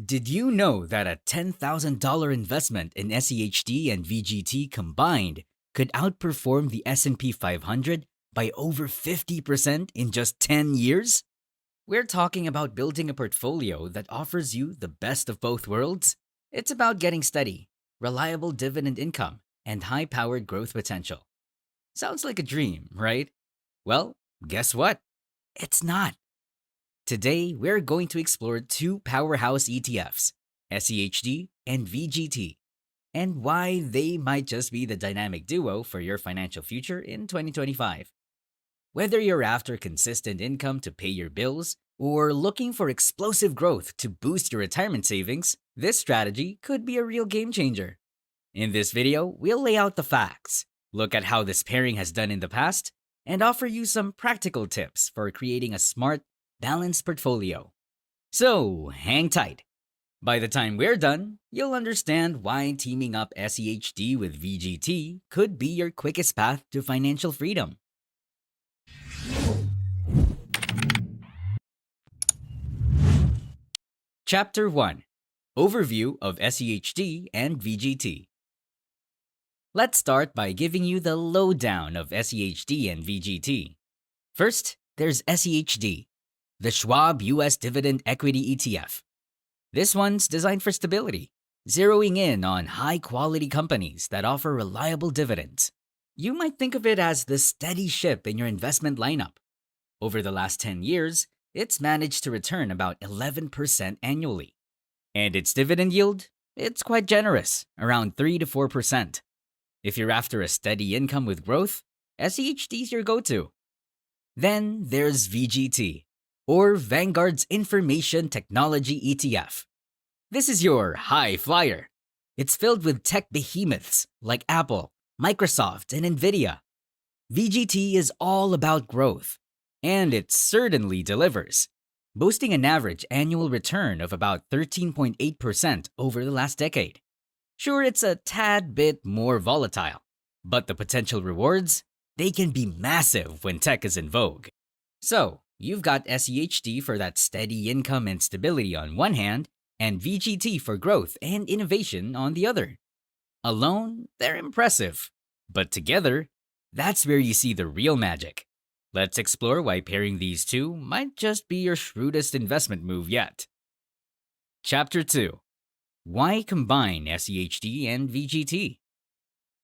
Did you know that a $10,000 investment in SCHD and VGT combined could outperform the S&P 500 by over 50% in just 10 years? We're talking about building a portfolio that offers you the best of both worlds. It's about getting steady, reliable dividend income, and high-powered growth potential. Sounds like a dream, right? Well, guess what? It's not. Today, we're going to explore two powerhouse ETFs, SCHD and VGT, and why they might just be the dynamic duo for your financial future in 2025. Whether you're after consistent income to pay your bills or looking for explosive growth to boost your retirement savings, this strategy could be a real game changer. In this video, we'll lay out the facts, look at how this pairing has done in the past, and offer you some practical tips for creating a smart, balanced portfolio. So, hang tight. By the time we're done, you'll understand why teaming up SCHD with VGT could be your quickest path to financial freedom. Chapter 1. Overview of SCHD and VGT. Let's start by giving you the lowdown of SCHD and VGT. First, there's SCHD, the Schwab US Dividend Equity ETF. This one's designed for stability, zeroing in on high-quality companies that offer reliable dividends. You might think of it as the steady ship in your investment lineup. Over the last 10 years, it's managed to return about 11% annually. And its dividend yield? It's quite generous, around 3 to 4%. If you're after a steady income with growth, SCHD's your go-to. Then there's VGT, or Vanguard's Information Technology ETF. This is your high flyer. It's filled with tech behemoths like Apple, Microsoft, and Nvidia. VGT is all about growth, and it certainly delivers, boasting an average annual return of about 13.8% over the last decade. Sure, it's a tad bit more volatile, but the potential rewards, they can be massive when tech is in vogue. So, you've got SCHD for that steady income and stability on one hand, and VGT for growth and innovation on the other. Alone, they're impressive, but together, that's where you see the real magic. Let's explore why pairing these two might just be your shrewdest investment move yet. Chapter 2. Why combine SCHD and VGT?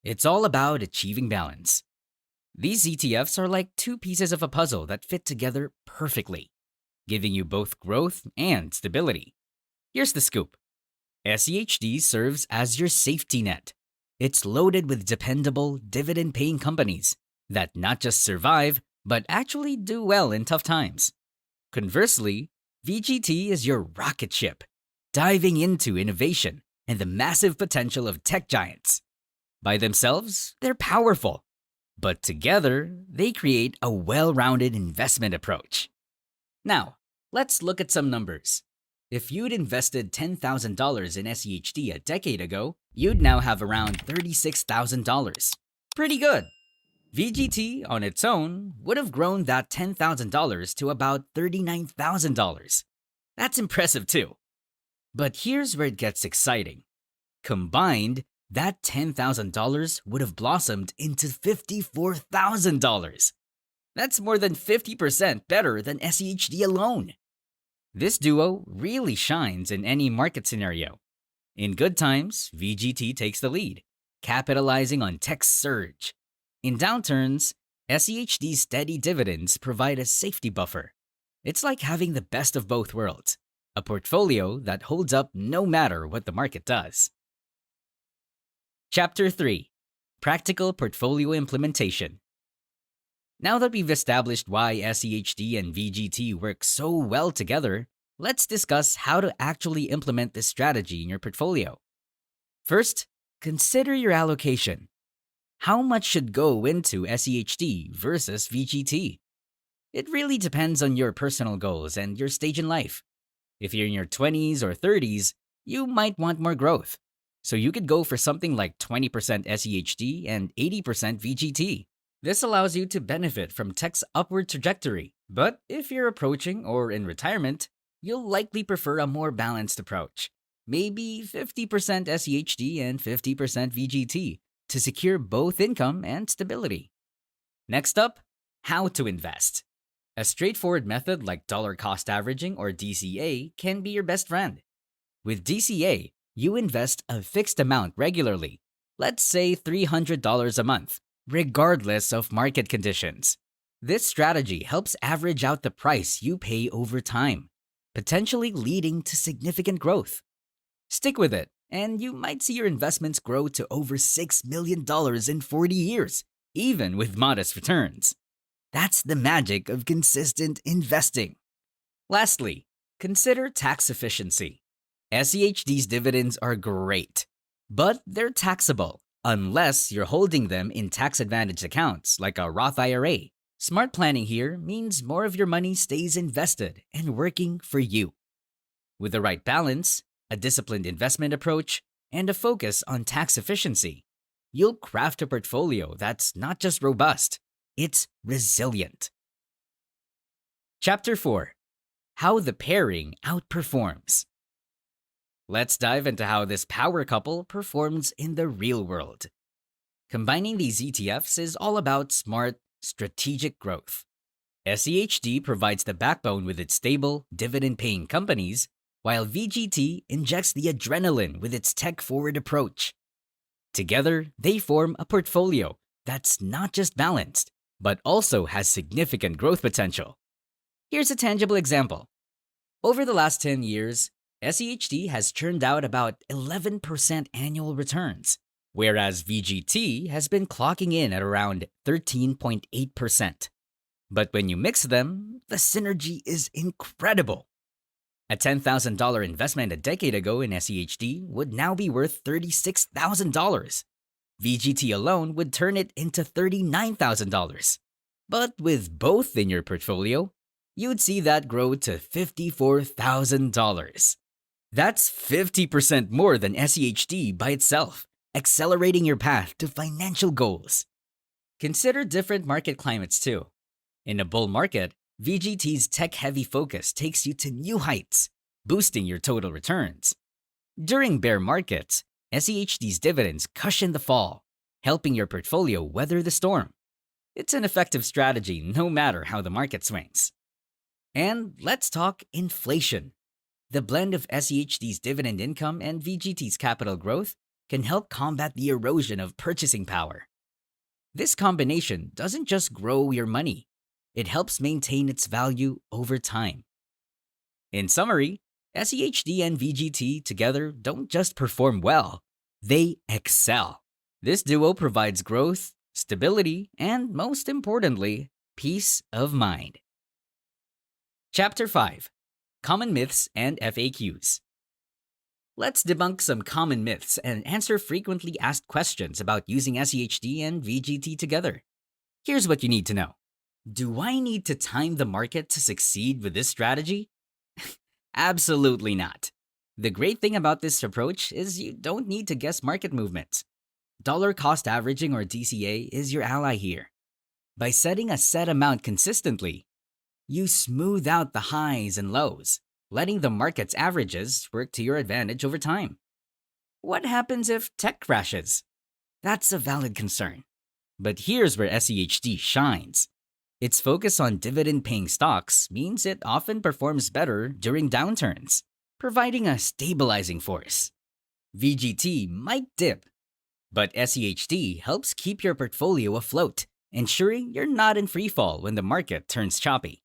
It's all about achieving balance. These ETFs are like two pieces of a puzzle that fit together perfectly, giving you both growth and stability. Here's the scoop. SCHD serves as your safety net. It's loaded with dependable, dividend-paying companies that not just survive, but actually do well in tough times. Conversely, VGT is your rocket ship, diving into innovation and the massive potential of tech giants. By themselves, they're powerful, but together, they create a well-rounded investment approach. Now, let's look at some numbers. If you'd invested $10,000 in SCHD a decade ago, you'd now have around $36,000. Pretty good. VGT on its own would have grown that $10,000 to about $39,000. That's impressive too. But here's where it gets exciting. Combined, that $10,000 would have blossomed into $54,000. That's more than 50% better than SCHD alone. This duo really shines in any market scenario. In good times, VGT takes the lead, capitalizing on tech's surge. In downturns, SCHD's steady dividends provide a safety buffer. It's like having the best of both worlds, a portfolio that holds up no matter what the market does. Chapter 3. Practical Portfolio Implementation. Now that we've established why SCHD and VGT work so well together, let's discuss how to actually implement this strategy in your portfolio. First, consider your allocation. How much should go into SCHD versus VGT? It really depends on your personal goals and your stage in life. If you're in your 20s or 30s, you might want more growth. So you could go for something like 20% SCHD and 80% VGT. This allows you to benefit from tech's upward trajectory. But if you're approaching or in retirement, you'll likely prefer a more balanced approach, maybe 50% SCHD and 50% VGT, to secure both income and stability. Next up, how to invest. A straightforward method like dollar cost averaging or DCA can be your best friend. With DCA, you invest a fixed amount regularly, let's say $300 a month, regardless of market conditions. This strategy helps average out the price you pay over time, potentially leading to significant growth. Stick with it, and you might see your investments grow to over $6 million in 40 years, even with modest returns. That's the magic of consistent investing. Lastly, consider tax efficiency. SCHD's dividends are great, but they're taxable unless you're holding them in tax-advantaged accounts like a Roth IRA. Smart planning here means more of your money stays invested and working for you. With the right balance, a disciplined investment approach, and a focus on tax efficiency, you'll craft a portfolio that's not just robust, it's resilient. Chapter 4. How the Pairing Outperforms. Let's dive into how this power couple performs in the real world. Combining these ETFs is all about smart, strategic growth. SCHD provides the backbone with its stable, dividend-paying companies, while VGT injects the adrenaline with its tech-forward approach. Together, they form a portfolio that's not just balanced, but also has significant growth potential. Here's a tangible example. Over the last 10 years, SCHD has churned out about 11% annual returns, whereas VGT has been clocking in at around 13.8%. But when you mix them, the synergy is incredible. A $10,000 investment a decade ago in SCHD would now be worth $36,000. VGT alone would turn it into $39,000. But with both in your portfolio, you'd see that grow to $54,000. That's 50% more than SCHD by itself, accelerating your path to financial goals. Consider different market climates too. In a bull market, VGT's tech-heavy focus takes you to new heights, boosting your total returns. During bear markets, SCHD's dividends cushion the fall, helping your portfolio weather the storm. It's an effective strategy no matter how the market swings. And let's talk inflation. The blend of SCHD's dividend income and VGT's capital growth can help combat the erosion of purchasing power. This combination doesn't just grow your money, it helps maintain its value over time. In summary, SCHD and VGT together don't just perform well, they excel. This duo provides growth, stability, and most importantly, peace of mind. Chapter 5. Common Myths and FAQs. Let's debunk some common myths and answer frequently asked questions about using SCHD and VGT together. Here's what you need to know. Do I need to time the market to succeed with this strategy? Absolutely not. The great thing about this approach is you don't need to guess market movements. Dollar cost averaging or DCA is your ally here. By setting a set amount consistently, you smooth out the highs and lows, letting the market's averages work to your advantage over time. What happens if tech crashes? That's a valid concern. But here's where SCHD shines. Its focus on dividend-paying stocks means it often performs better during downturns, providing a stabilizing force. VGT might dip, but SCHD helps keep your portfolio afloat, ensuring you're not in freefall when the market turns choppy.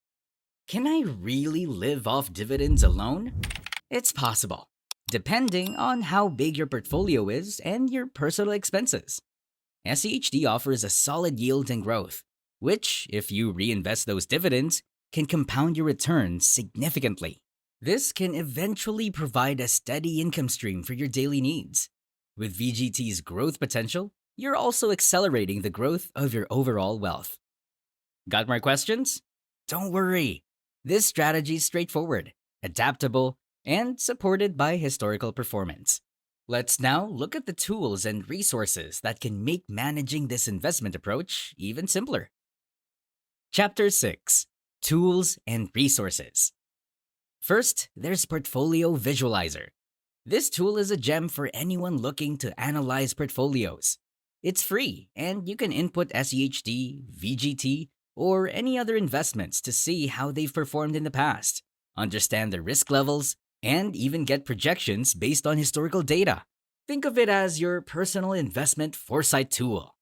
Can I really live off dividends alone? It's possible, depending on how big your portfolio is and your personal expenses. SCHD offers a solid yield and growth, which, if you reinvest those dividends, can compound your returns significantly. This can eventually provide a steady income stream for your daily needs. With VGT's growth potential, you're also accelerating the growth of your overall wealth. Got more questions? Don't worry. This strategy is straightforward, adaptable, and supported by historical performance. Let's now look at the tools and resources that can make managing this investment approach even simpler. Chapter 6. Tools and Resources. First, there's Portfolio Visualizer. This tool is a gem for anyone looking to analyze portfolios. It's free, and you can input SCHD, VGT, or any other investments to see how they've performed in the past, understand their risk levels, and even get projections based on historical data. Think of it as your personal investment foresight tool.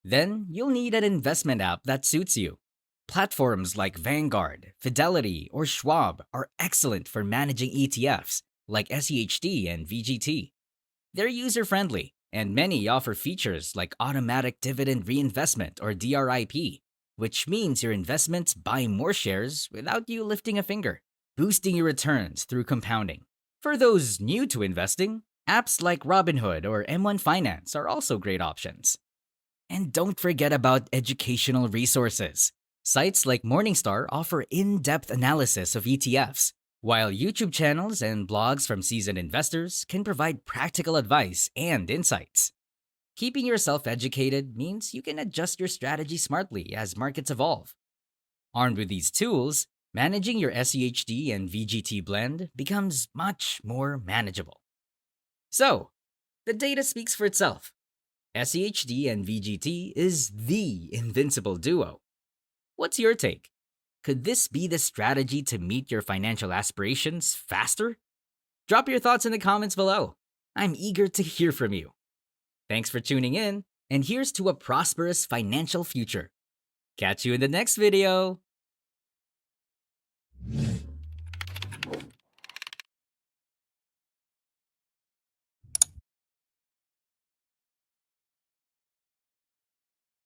Then, you'll need an investment app that suits you. Platforms like Vanguard, Fidelity, or Schwab are excellent for managing ETFs like SCHD and VGT. They're user-friendly, and many offer features like automatic dividend reinvestment or DRIP, which means your investments buy more shares without you lifting a finger, boosting your returns through compounding. For those new to investing, apps like Robinhood or M1 Finance are also great options. And don't forget about educational resources. Sites like Morningstar offer in-depth analysis of ETFs, while YouTube channels and blogs from seasoned investors can provide practical advice and insights. Keeping yourself educated means you can adjust your strategy smartly as markets evolve. Armed with these tools, managing your SCHD and VGT blend becomes much more manageable. So, the data speaks for itself. SCHD and VGT is the invincible duo. What's your take? Could this be the strategy to meet your financial aspirations faster? Drop your thoughts in the comments below. I'm eager to hear from you. Thanks for tuning in, and here's to a prosperous financial future. Catch you in the next video.